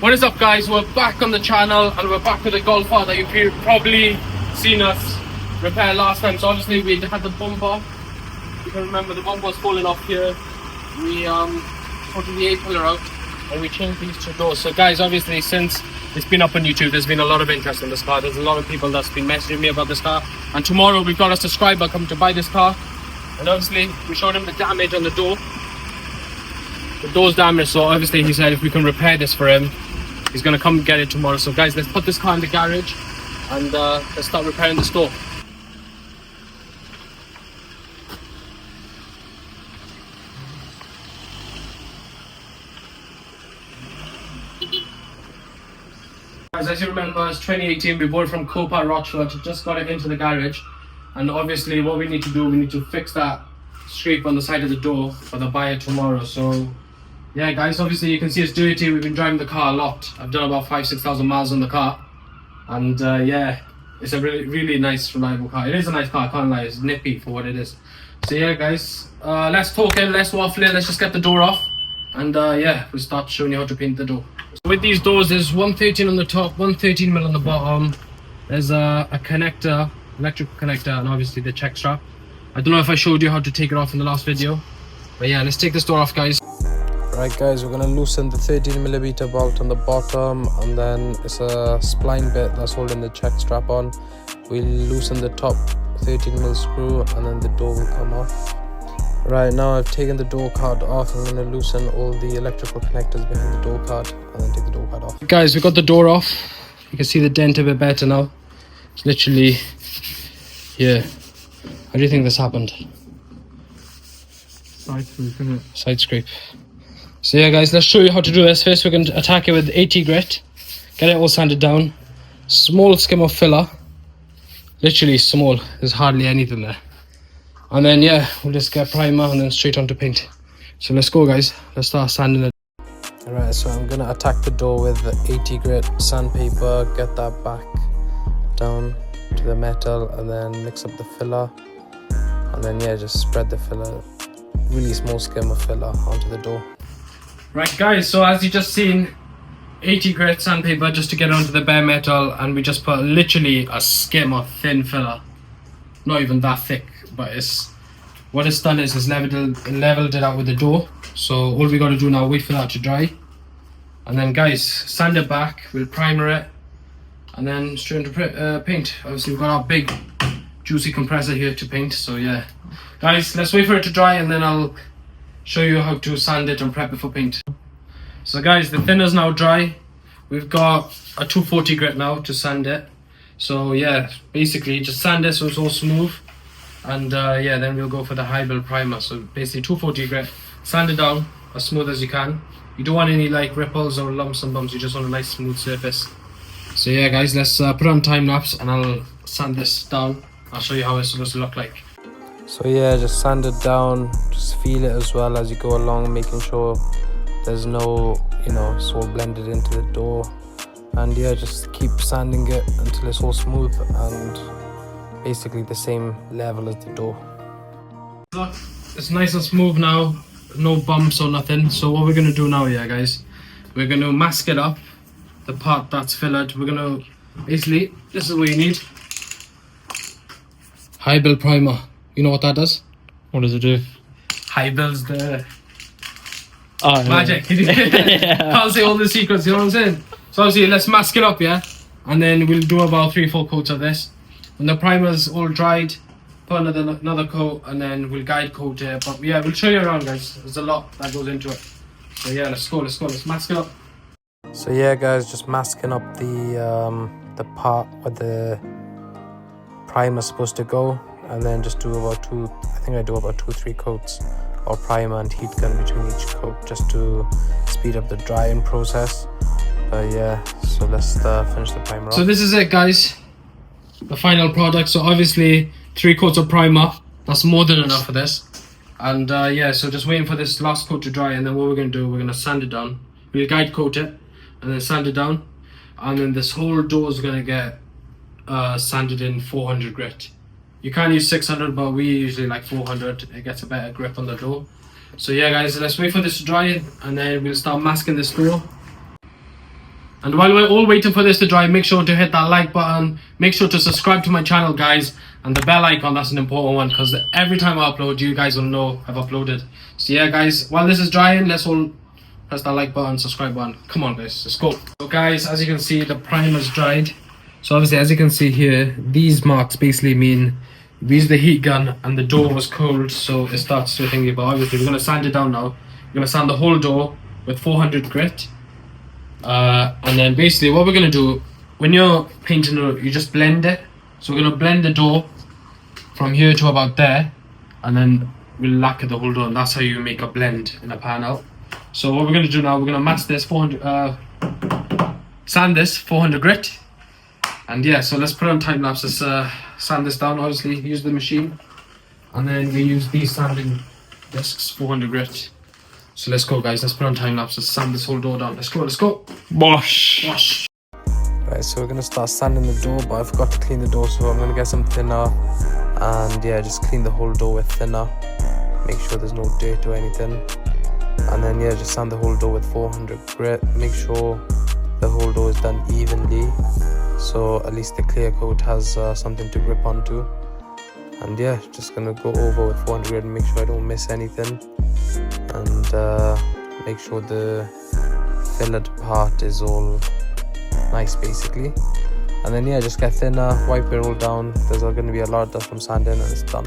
What is up, guys? We're back on the channel and we're back with the Golfer that you've probably seen us repair last time. So obviously we had the bumper. You can remember the bumper was falling off here. We sorted the A-pillar out and we changed these two doors. So guys, obviously since it's been up on YouTube, there's been a lot of interest in this car. There's a lot of people that's been messaging me about this car. And tomorrow we've got a subscriber coming to buy this car. And obviously we showed him the damage on the door. The door's damaged, so obviously he said if we can repair this for him, he's gonna come get it tomorrow. So guys, let's put this car in the garage and let's start repairing this door. Guys, as you remember, it's 2018, we bought it from Copart Rochford, just got it into the garage. And obviously what we need to do, we need to fix that scrape on the side of the door for the buyer tomorrow. So yeah guys, obviously you can see it's dirty. We've been driving the car a lot. I've done about 5,000-6,000 miles on the car. And yeah, it's a really nice, reliable car. It is a nice car, I can't lie. It's nippy for what it is. So yeah guys, less talking, less waffling. Let's just get the door off. And yeah, we'll start showing you how to paint the door. So with these doors, there's 113 on the top, 113mm on the bottom. There's a connector, electrical connector, and obviously the check strap. I don't know if I showed you how to take it off in the last video. But yeah, let's take this door off, guys. Right guys, we're going to loosen the 13mm bolt on the bottom, and then it's a spline bit that's holding the check strap on. We'll loosen the top 13mm screw and then the door will come off. Right now I've taken the door card off. I'm going to loosen all the electrical connectors behind the door card and then take the door card off. Guys, we got the door off. You can see the dent a bit better now. It's literally here. How do you think this happened? Side scrape, isn't it? Side scrape. So yeah guys, let's show you how to do this. First we're going to attack it with 80 grit. Get it all sanded down. Small skim of filler. Literally small. There's hardly anything there. And then yeah, we'll just get primer and then straight onto paint. So let's go guys. Let's start sanding it. Alright, so I'm going to attack the door with the 80 grit sandpaper. Get that back down to the metal and then mix up the filler. And then yeah, just spread the filler. Really small skim of filler onto the door. Right guys, so as you just seen, 80 grit sandpaper just to get onto the bare metal, and we just put literally a skim of thin filler. Not even that thick, but what it's done is it's leveled it out with the door. So all we got to do now, wait for that to dry. And then guys, sand it back, we'll primer it, and then straight into paint. Obviously we've got our big juicy compressor here to paint, so yeah. Guys, let's wait for it to dry and then I'll show you how to sand it and prep it for paint. So guys, the thinner's now dry. We've got a 240 grit now to sand it. So yeah, basically just sand it so it's all smooth. And yeah, then we'll go for the high build primer. So basically 240 grit, sand it down as smooth as you can. You don't want any like ripples or lumps and bumps, you just want a nice smooth surface. So yeah guys, let's put on time lapse and I'll sand this down. I'll show you how it's supposed to look like. So yeah, just sand it down, just feel it as well as you go along, making sure there's no, it's all blended into the door. And yeah, just keep sanding it until it's all smooth and basically the same level as the door. Look, it's nice and smooth now, no bumps or nothing. So what we're going to do now, yeah guys, we're going to mask it up, the part that's fillered. We're going to, basically, this is what you need. High build primer. You know what that does? What does it do? High builds the magic. Yeah. Can't say all the secrets, you know what I'm saying? So obviously let's mask it up, yeah? And then we'll do about 3-4 coats of this. When the primer's all dried, put another coat and then we'll guide coat it. But yeah, we'll show you around guys. There's a lot that goes into it. So yeah, let's mask it up. So yeah guys, just masking up the part where the primer's supposed to go. And then just do about I do about 2-3 coats of primer and heat gun between each coat just to speed up the drying process. But yeah, so let's finish the primer off. So this is it guys, the final product. So obviously 3 coats of primer, that's more than enough for this. And yeah, so just waiting for this last coat to dry, and then what we're going to do, we're going to sand it down. We'll guide coat it and then sand it down, and then this whole door is going to get sanded in 400 grit. You can use 600, but we usually like 400. It gets a better grip on the door. So yeah guys, let's wait for this to dry and then we'll start masking this door. And while we're all waiting for this to dry, make sure to hit that like button, make sure to subscribe to my channel, guys, and the bell icon. That's an important one, because every time I upload, you guys will know I've uploaded. So yeah, guys, while this is drying, let's all press that like button, subscribe button. Come on, guys, let's go. So guys, as you can see, the primer's dried. So obviously, as you can see here, these marks basically mean we used the heat gun and the door was cold, so it starts to thingy. But obviously, we're gonna sand it down now. We're gonna sand the whole door with 400 grit. And then basically what we're gonna do, when you're painting it, you just blend it. So we're gonna blend the door from here to about there, and then we'll lacquer the whole door, and that's how you make a blend in a panel. So what we're gonna do now, we're gonna match this 400 sand this 400 grit, and yeah, so let's put on time lapse. Let's sand this down, obviously use the machine, and then we use these sanding discs 400 grit. So let's go, guys, let's put on time lapse. Let's sand this whole door down. Let's go. Wash. Right, so we're gonna start sanding the door, but I forgot to clean the door, so I'm gonna get some thinner, and yeah, just clean the whole door with thinner, make sure there's no dirt or anything, and then yeah, just sand the whole door with 400 grit. Make sure the whole door is done evenly, so at least the clear coat has something to grip onto. And yeah, just gonna go over with 400 grit and make sure I don't miss anything, and make sure the fillet part is all nice basically. And then yeah, just get thinner, wipe it all down. There's going to be a lot of dust from sanding, and it's done.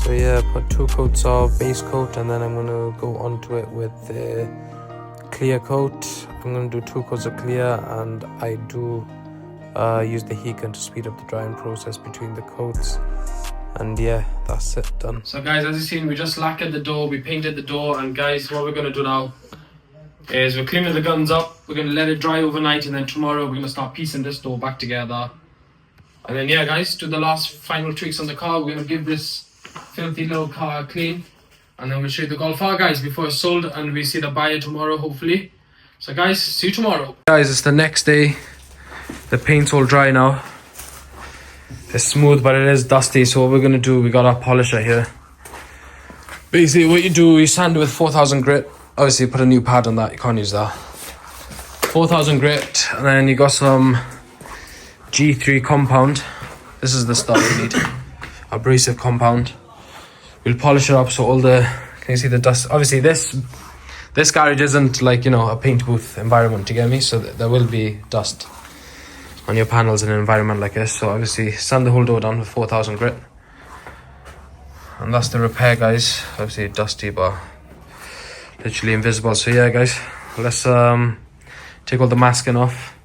So yeah, put 2 coats of base coat, and then I'm going to go onto it with the clear coat. I'm going to do 2 coats of clear, and I do use the heat gun to speed up the drying process between the coats. And yeah, that's it, done. So guys, as you've seen, we just lacquered the door, we painted the door, and guys, what we're going to do now is we're cleaning the guns up. We're going to let it dry overnight, and then tomorrow we're going to start piecing this door back together. And then yeah, guys, do the last final tweaks on the car. We're going to give this filthy little car a clean, and then we'll show you the Golf R, guys, before it's sold, and we see the buyer tomorrow, hopefully. So guys, see you tomorrow. Guys, it's the next day. The paint's all dry now. It's smooth, but it is dusty. So what we're going to do, we got our polisher here. Basically what you do, you sand it with 4000 grit. Obviously put a new pad on that, you can't use that. 4000 grit, and then you got some G3 compound. This is the stuff you need. Abrasive compound. We'll polish it up so all the, can you see the dust? Obviously this garage isn't like, you know, a paint booth environment, you get me? So there will be dust on your panels in an environment like this. So obviously sand the whole door down with 4000 grit. And that's the repair, guys. Obviously dusty, but literally invisible. So yeah, guys, let's take all the masking off,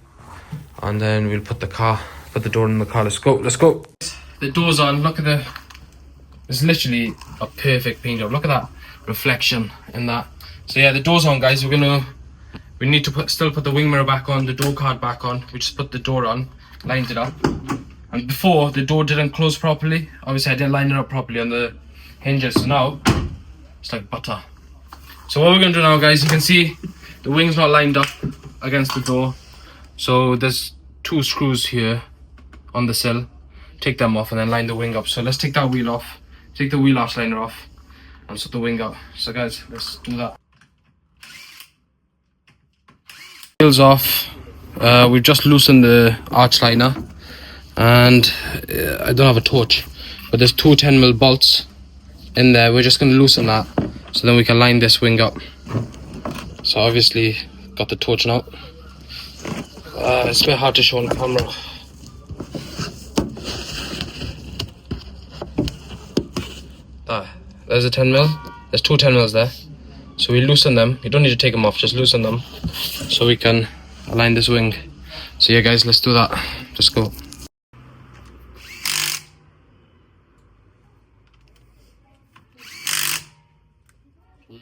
and then we'll put the door in the car. Let's go. The door's on. Look at it's literally a perfect paint job. Look at that reflection in that. So yeah, the door's on, guys. We need to still put the wing mirror back on, the door card back on. We just put the door on, lined it up, and before the door didn't close properly. Obviously I didn't line it up properly on the hinges, so now it's like butter. So what we're going to do now, guys, you can see the wing's not lined up against the door. So there's 2 screws here on the sill. Take them off and then line the wing up. So let's take that wheel off, take the wheel arch liner off, and set the wing up. So guys, let's do that. Wheels off. We've just loosened the arch liner, and I don't have a torch, but there's 2 10mm bolts in there. We're just going to loosen that, so then we can line this wing up. So obviously got the torch now. It's a bit hard to show on camera. There's a 10mm. There's 2 10mm there. So we loosen them. You don't need to take them off, just loosen them so we can align this wing. So yeah, guys, let's do that. Just go.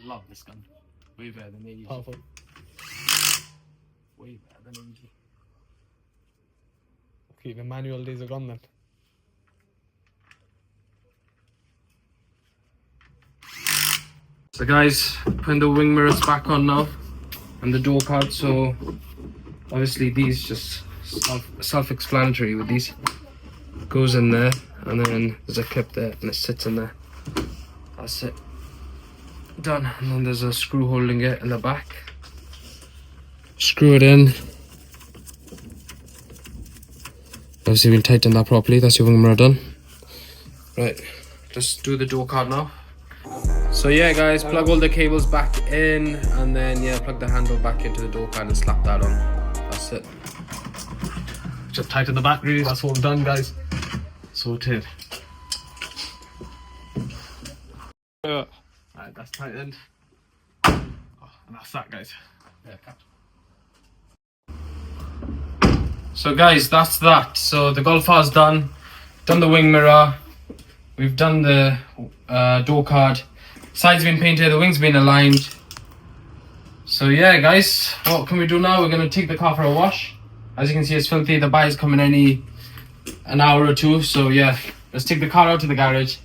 Love this gun. Way better than AEG. Powerful. Way better than AEG. Okay, the manual days are gone then. So guys, putting the wing mirrors back on now and the door card. So obviously these just self-explanatory with these. Goes in there, and then there's a clip there and it sits in there. That's it. Done. And then there's a screw holding it in the back. Screw it in, Obviously we'll tighten that properly. That's your wing mirror done. Right, let's do the door card now. So yeah guys, plug all the cables back in, and then yeah, plug the handle back into the door card and slap that on. That's it. Just tighten the battery, that's what we've done guys. Sorted. Right, that's tightened. Oh, and that's that guys. Yeah, so guys, that's that. So the Golf R's done the wing mirror, we've done the door card, sides been painted, the wings been aligned. So yeah guys, what can we do now? We're going to take the car for a wash. As you can see, it's filthy. The buyer's coming an hour or two. So yeah, let's take the car out to the garage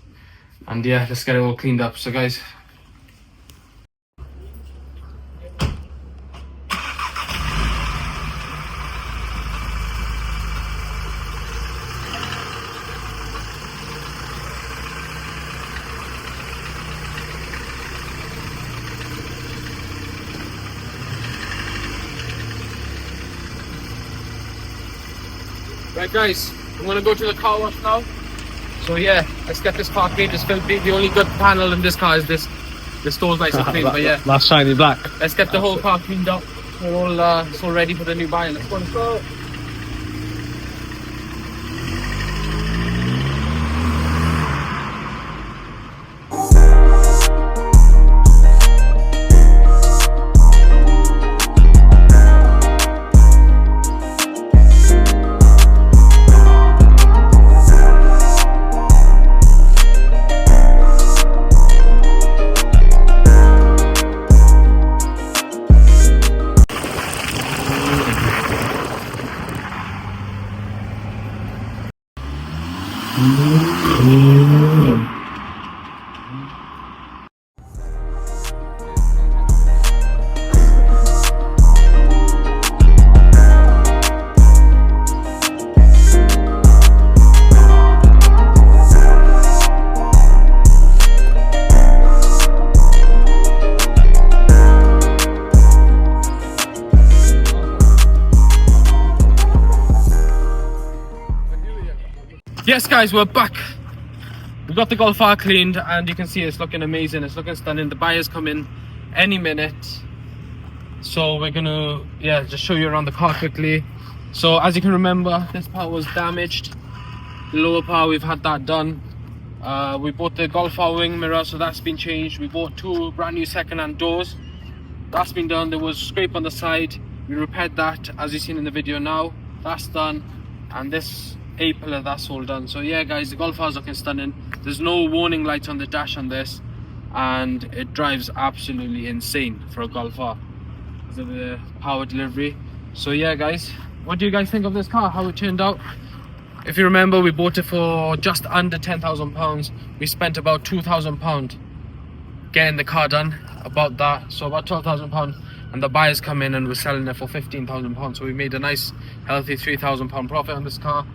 and yeah, let's get it all cleaned up. So guys, right guys, I'm gonna go to the car wash now. So yeah, let's get this car cleaned. It's filthy. The only good panel in this car is this. The store's nice and clean, but yeah. That's shiny black. Let's get the whole car cleaned up. We're all it's all ready for the new buyer. Let's go. Yes guys, we're back. We've got the Golf R cleaned and you can see it's looking amazing. It's looking stunning. The buyer's come in any minute. So we're gonna just show you around the car quickly. So as you can remember, this part was damaged. The lower part, we've had that done. We bought the Golf R wing mirror, so that's been changed. We bought 2 brand new second-hand doors. That's been done. There was scrape on the side. We repaired that, as you've seen in the video now. That's done. And this A-pillar, that's all done. So yeah guys, the Golf R is looking stunning. There's no warning lights on the dash on this, and it drives absolutely insane for a Golf R because of the power delivery. So yeah guys, what do you guys think of this car, how it turned out? If you remember, we bought it for just under £10,000. We spent about £2,000 getting the car done, about that, so about £12,000, and the buyers come in and we're selling it for £15,000. So we made a nice healthy £3,000 profit on this car.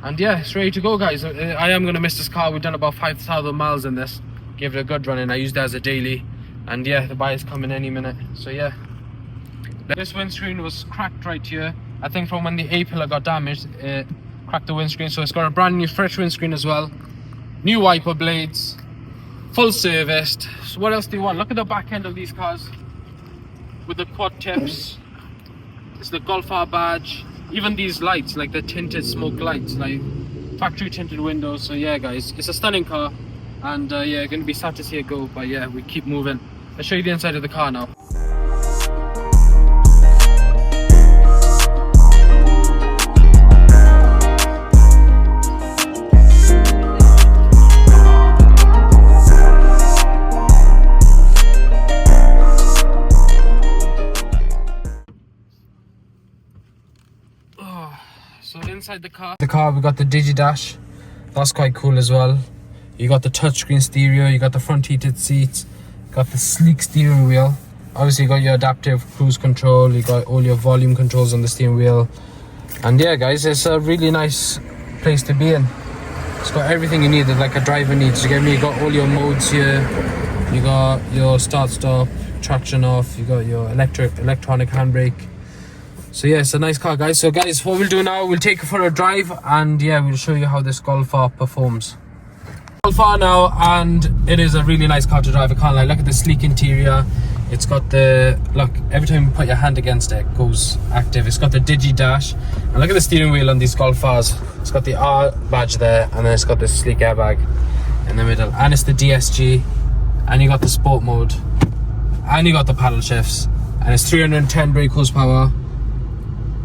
And yeah, it's ready to go guys. I am going to miss this car. We've done about 5,000 miles in this. Gave it a good run and I used it as a daily. And yeah, the buyer's coming any minute. So yeah. This windscreen was cracked right here. I think from when the A-pillar got damaged, it cracked the windscreen. So it's got a brand new fresh windscreen as well. New wiper blades. Full serviced. So what else do you want? Look at the back end of these cars. With the quad tips. It's the Golf R badge. Even these lights, like the tinted smoke lights, like factory tinted windows. So yeah guys, it's a stunning car, and yeah, gonna be sad to see it go, but yeah, we keep moving. I'll show you the inside of the car now. So inside the car we got the Digi Dash. That's quite cool as well. You got the touchscreen stereo, you got the front heated seats, got the sleek steering wheel. Obviously you got your adaptive cruise control, you got all your volume controls on the steering wheel. And yeah guys, it's a really nice place to be in. It's got everything you need that like a driver needs. You get me, you got all your modes here. You got your start stop, traction off, you got your electronic handbrake. So yeah, it's a nice car, guys. So guys, what we'll do now, we'll take it for a drive, and yeah, we'll show you how this Golf R performs. Golf R now, and it is a really nice car to drive, I can't lie. Look at the sleek interior. It's got the, look, every time you put your hand against it, it goes active. It's got the digi dash, and look at the steering wheel on these Golf Rs. It's got the R badge there, and then it's got this sleek airbag in the middle, and it's the DSG, and you got the sport mode, and you got the paddle shifts, and it's 310 brake horsepower,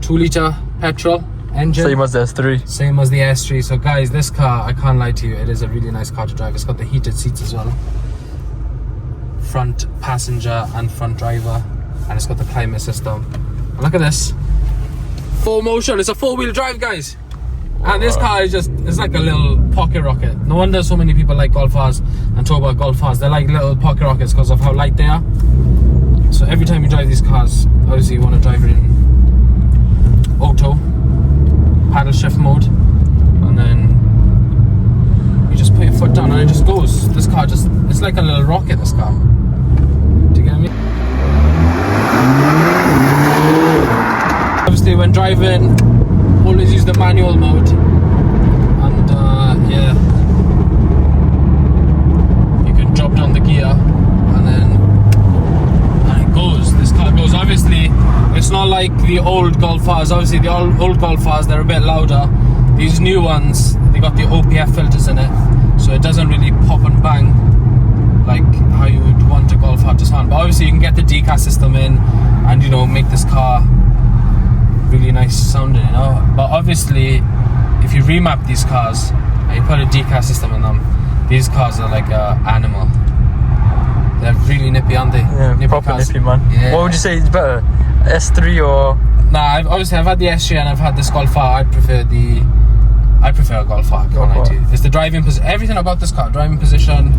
2-litre petrol engine. Same as the S3. Same as the S3. So guys, this car, I can't lie to you, it is a really nice car to drive. It's got the heated seats as well, front passenger and front driver, and it's got the climate system. And look at this, 4Motion. It's a 4-wheel drive, guys. And this car is just, it's like a little pocket rocket. No wonder so many people like Golf Rs and talk about Golf Rs. They're like little pocket rockets because of how light they are. So every time you drive these cars, obviously you want to drive it in auto, paddle shift mode, and then you just put your foot down and it just goes. This car just, it's like a little rocket, this car. Do you get me? Obviously when driving, always use the manual mode, and yeah, you can drop down the gear and it goes. This car goes. Obviously it's not like the old Golf Rs. Obviously the old Golf Rs, they're a bit louder. These new ones, they got the OPF filters in it, so it doesn't really pop and bang like how you would want a Golf R to sound. But obviously you can get the decaf system in and, you know, make this car really nice sounding, you know. But obviously if you remap these cars and you put a decaf system in them, these cars are like an animal. They're really nippy, aren't they? Yeah, nippy proper cars. Nippy, man. Yeah. What would you say is better, S3 or? Nah, I've had the S3 and I've had this Golf R. I prefer a Golf R, can't lie to you. It's the driving position, everything about this car, driving position,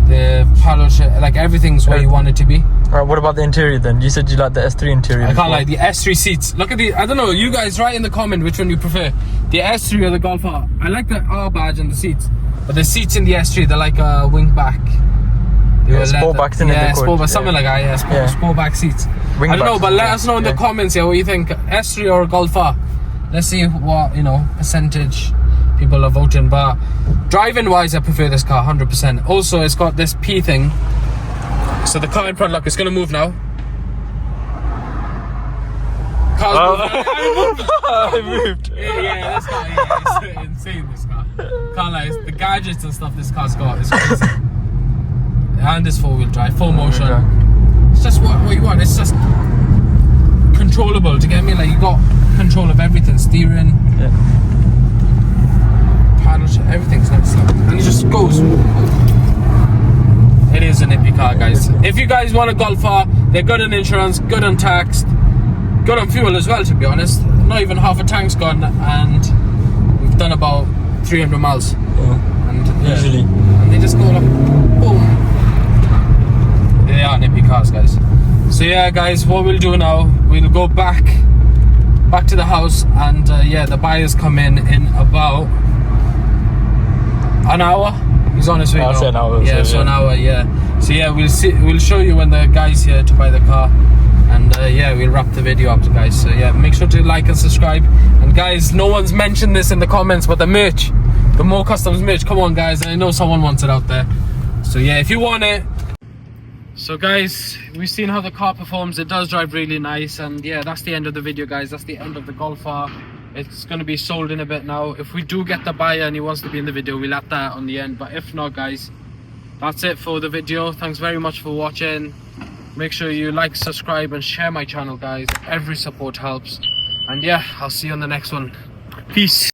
the paddle shift, like everything's where you want it to be. Alright, what about the interior then? You said you like the S3 interior. I can't lie, the S3 seats. Look at the, I don't know, you guys write in the comment which one you prefer, the S3 or the Golf R. I like the R badge and the seats, but the seats in the S3, they're like a wing back. Yeah, sport backs in it. Yeah, sport back, something like that. Yeah, sport back seats. I don't know, but let us know in the comments here what you think, S3 or Golf R. Let's see what, you know, percentage people are voting. But driving wise, I prefer this car 100%. Also, it's got this P thing. So the car in front, look, it's gonna move now. Car's moving. It moved. Yeah, this car, yeah, it's insane, this car. Can't lie, the gadgets and stuff this car's got is crazy. And this 4-wheel drive, 4Motion. It's just what you want. It's just controllable. Do you get me? Like, you got control of everything, steering, paddle, everything's nice. And it just goes. It is a nippy car, guys. If you guys want a Golf R, they're good on insurance, good on tax, good on fuel as well, to be honest. Not even half a tank's gone, and we've done about 300 miles. And easily. And they just go like boom. They are nippy cars, guys. So yeah, guys, what we'll do now, we'll go back to the house, and yeah, the buyers come in about an hour. He's on his way now. I'll say an hour. Yeah, so an hour, yeah. So yeah, we'll show you when the guy's here to buy the car, and yeah, we'll wrap the video up, guys. So yeah, make sure to like and subscribe. And guys, no one's mentioned this in the comments, but the merch, the More Customs merch, come on guys, I know someone wants it out there. So yeah, if you want it. So guys, we've seen how the car performs. It does drive really nice, and yeah, that's the end of the video, guys. That's the end of the Golf R. It's going to be sold in a bit now. If we do get the buyer and he wants to be in the video, we'll add that on the end. But if not, guys, that's it for the video. Thanks very much for watching. Make sure you like, subscribe and share my channel, guys. Every support helps. And yeah, I'll see you on the next one. Peace.